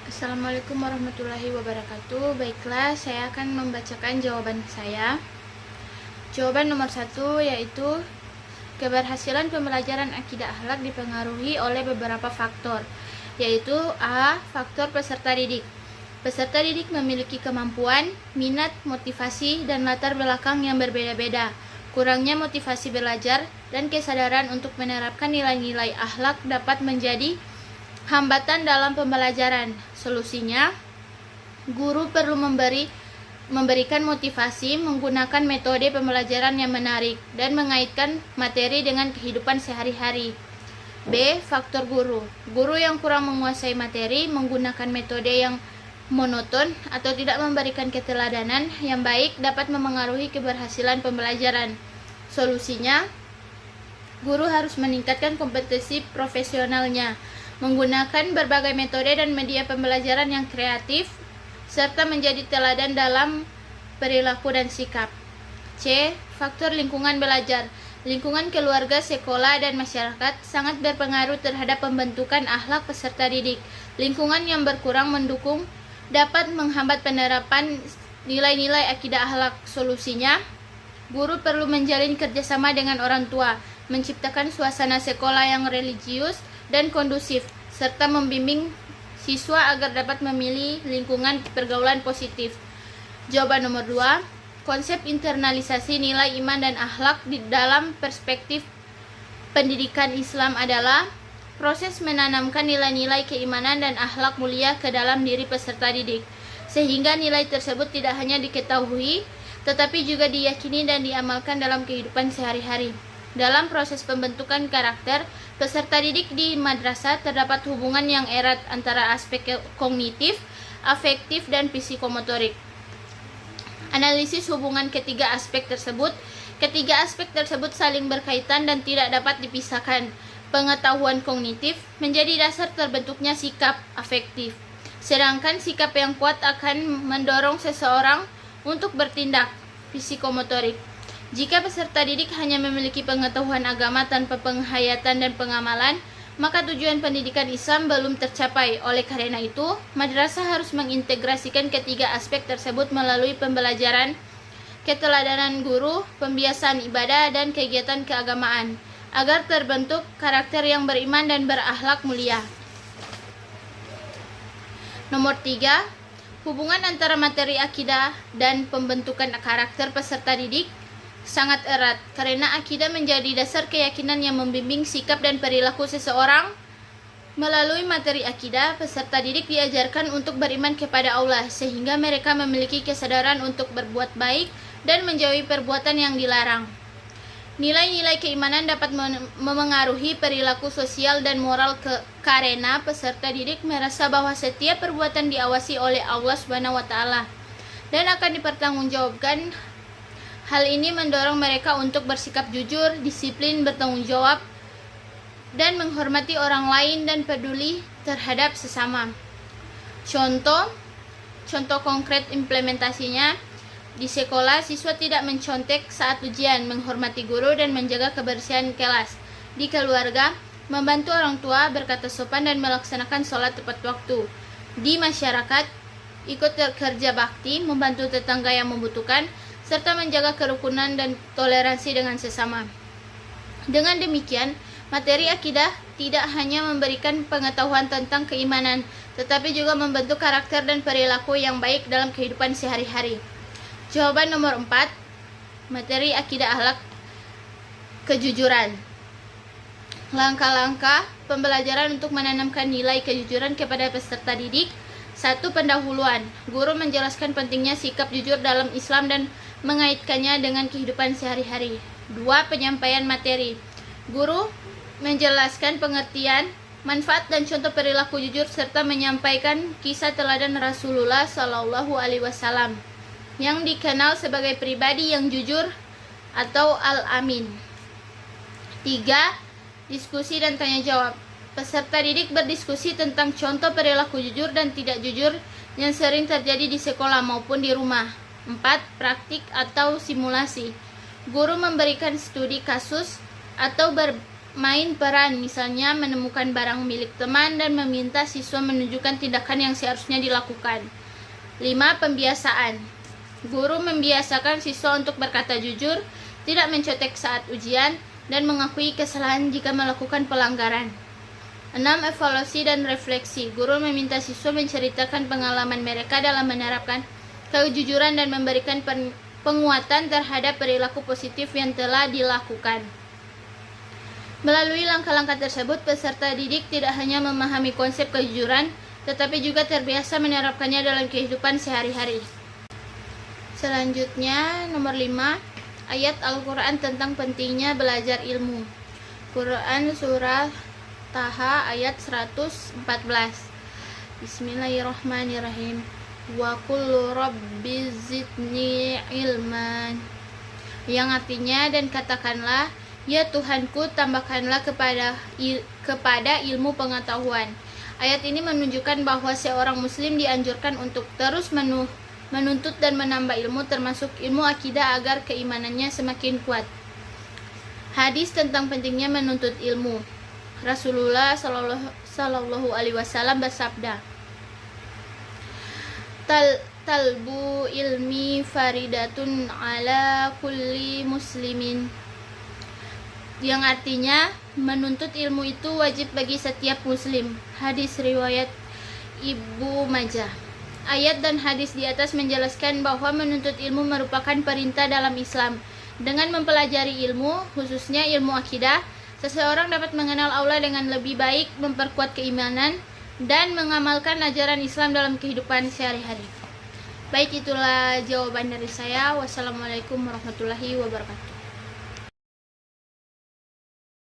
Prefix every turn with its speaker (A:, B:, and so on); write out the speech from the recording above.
A: Assalamualaikum warahmatullahi wabarakatuh. Baiklah, saya akan membacakan jawaban saya. Jawaban nomor 1 yaitu keberhasilan pembelajaran akidah akhlak dipengaruhi oleh beberapa faktor, yaitu A. Faktor peserta didik. Peserta didik memiliki kemampuan, minat, motivasi, dan latar belakang yang berbeda-beda. Kurangnya motivasi belajar dan kesadaran untuk menerapkan nilai-nilai akhlak dapat menjadi hambatan dalam pembelajaran. Solusinya, guru perlu memberikan motivasi menggunakan metode pembelajaran yang menarik dan mengaitkan materi dengan kehidupan sehari-hari. B. Faktor guru. Guru yang kurang menguasai materi menggunakan metode yang monoton atau tidak memberikan keteladanan yang baik dapat memengaruhi keberhasilan pembelajaran. Solusinya, guru harus meningkatkan kompetensi profesionalnya, menggunakan berbagai metode dan media pembelajaran yang kreatif, serta menjadi teladan dalam perilaku dan sikap. C. Faktor lingkungan belajar. Lingkungan keluarga, sekolah, dan masyarakat sangat berpengaruh terhadap pembentukan akhlak peserta didik. Lingkungan yang berkurang mendukung dapat menghambat penerapan nilai-nilai akidah akhlak. Solusinya, guru perlu menjalin kerjasama dengan orang tua, menciptakan suasana sekolah yang religius dan kondusif, serta membimbing siswa agar dapat memilih lingkungan pergaulan positif. Jawaban nomor 2, konsep internalisasi nilai iman dan akhlak di dalam perspektif pendidikan Islam adalah proses menanamkan nilai-nilai keimanan dan akhlak mulia ke dalam diri peserta didik, sehingga nilai tersebut tidak hanya diketahui, tetapi juga diyakini dan diamalkan dalam kehidupan sehari-hari. Dalam proses pembentukan karakter, peserta didik di madrasah terdapat hubungan yang erat antara aspek kognitif, afektif, dan psikomotorik. Analisis hubungan ketiga aspek tersebut. Ketiga aspek tersebut saling berkaitan dan tidak dapat dipisahkan. Pengetahuan kognitif menjadi dasar terbentuknya sikap afektif, sedangkan sikap yang kuat akan mendorong seseorang untuk bertindak psikomotorik. Jika peserta didik hanya memiliki pengetahuan agama tanpa penghayatan dan pengamalan, maka tujuan pendidikan Islam belum tercapai. Oleh karena itu, madrasah harus mengintegrasikan ketiga aspek tersebut melalui pembelajaran, keteladanan guru, pembiasaan ibadah, dan kegiatan keagamaan, agar terbentuk karakter yang beriman dan berakhlak mulia. Nomor 3, hubungan antara materi akidah dan pembentukan karakter peserta didik sangat erat, karena akidah menjadi dasar keyakinan yang membimbing sikap dan perilaku seseorang. Melalui materi akidah, peserta didik diajarkan untuk beriman kepada Allah, sehingga mereka memiliki kesadaran untuk berbuat baik dan menjauhi perbuatan yang dilarang. Nilai-nilai keimanan dapat memengaruhi perilaku sosial dan moral karena peserta didik merasa bahwa setiap perbuatan diawasi oleh Allah SWT dan akan dipertanggungjawabkan. Hal ini mendorong mereka untuk bersikap jujur, disiplin, bertanggung jawab, dan menghormati orang lain dan peduli terhadap sesama. Contoh konkret implementasinya, di sekolah siswa tidak mencontek saat ujian, menghormati guru, dan menjaga kebersihan kelas. Di keluarga, membantu orang tua, berkata sopan, dan melaksanakan sholat tepat waktu. Di masyarakat, ikut kerja bakti, membantu tetangga yang membutuhkan, serta menjaga kerukunan dan toleransi dengan sesama. Dengan demikian, materi akidah tidak hanya memberikan pengetahuan tentang keimanan, tetapi juga membentuk karakter dan perilaku yang baik dalam kehidupan sehari-hari. Jawaban nomor 4, materi akidah akhlak kejujuran. Langkah-langkah pembelajaran untuk menanamkan nilai kejujuran kepada peserta didik. 1. Pendahuluan. Guru menjelaskan pentingnya sikap jujur dalam Islam dan mengaitkannya dengan kehidupan sehari-hari. 2. Penyampaian materi. Guru menjelaskan pengertian, manfaat, dan contoh perilaku jujur serta menyampaikan kisah teladan Rasulullah SAW yang dikenal sebagai pribadi yang jujur atau Al-Amin. 3. Diskusi dan tanya jawab. Peserta didik berdiskusi tentang contoh perilaku jujur dan tidak jujur yang sering terjadi di sekolah maupun di rumah. 4. Praktik atau simulasi. Guru memberikan studi kasus atau main peran, misalnya menemukan barang milik teman dan meminta siswa menunjukkan tindakan yang seharusnya dilakukan. 5. Pembiasaan. Guru membiasakan siswa untuk berkata jujur, tidak mencontek saat ujian, dan mengakui kesalahan jika melakukan pelanggaran. 6. Evaluasi dan refleksi. Guru meminta siswa menceritakan pengalaman mereka dalam menerapkan kejujuran dan memberikan penguatan terhadap perilaku positif yang telah dilakukan. Melalui langkah-langkah tersebut, peserta didik tidak hanya memahami konsep kejujuran, tetapi juga terbiasa menerapkannya dalam kehidupan sehari-hari. Selanjutnya, nomor 5, ayat Al-Quran tentang pentingnya belajar ilmu. Quran Surah Taha ayat 114. Bismillahirrahmanirrahim. Wa qul rabbi zidni ilman. Yang artinya, dan katakanlah, ya Tuhanku, tambahkanlah kepada ilmu pengetahuan. Ayat ini menunjukkan bahwa seorang muslim dianjurkan untuk terus menuntut dan menambah ilmu, termasuk ilmu akidah, agar keimanannya semakin kuat. Hadis tentang pentingnya menuntut ilmu. Rasulullah Shallallahu Alaihi Wasallam bersabda, talbu ilmi faridatun ala kulli muslimin. Yang artinya, menuntut ilmu itu wajib bagi setiap muslim. Hadis riwayat Ibnu Majah. Ayat dan hadis di atas menjelaskan bahwa menuntut ilmu merupakan perintah dalam Islam. Dengan mempelajari ilmu, khususnya ilmu akidah, seseorang dapat mengenal Allah dengan lebih baik, memperkuat keimanan, dan mengamalkan ajaran Islam dalam kehidupan sehari-hari. Baik, itulah jawaban dari saya. Wassalamualaikum warahmatullahi wabarakatuh.